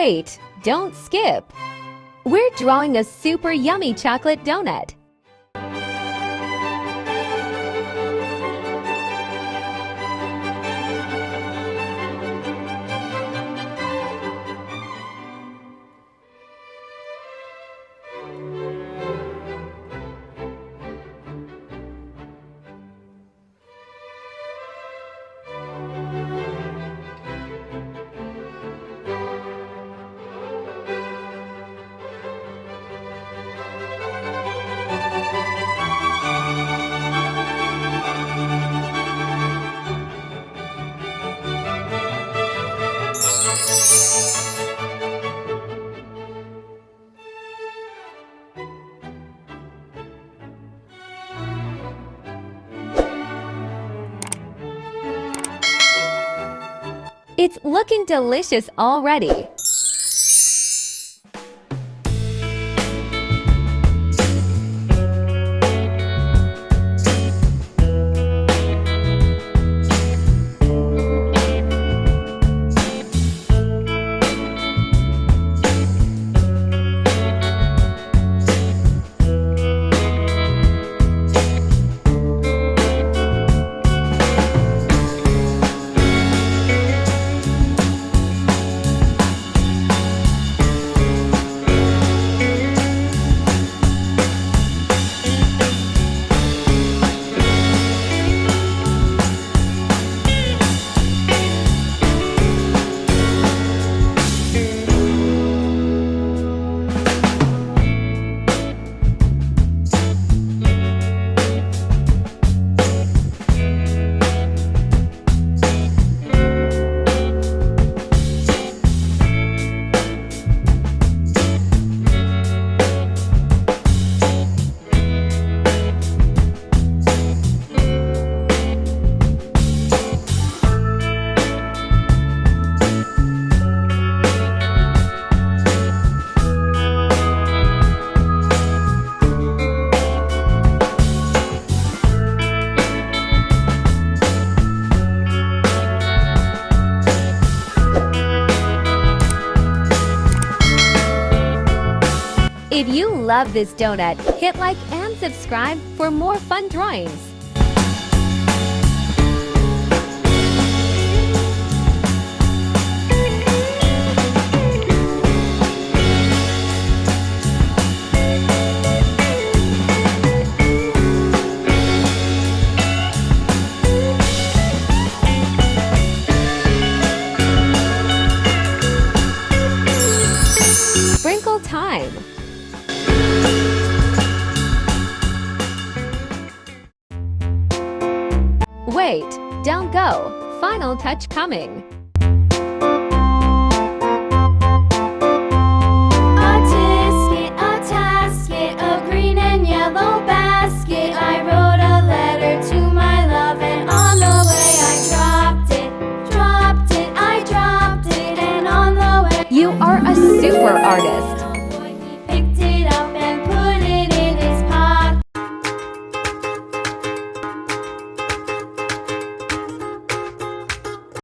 Wait, don't skip. We're drawing a super yummy chocolate donut. It's looking delicious already. If you love this donut, hit like and subscribe for more fun drawings. Sprinkle time. Wait, don't go. Final touch coming. A tasket, a green and yellow basket. I wrote a letter to my love, and on the way I dropped it, and on the way. You are a super artist.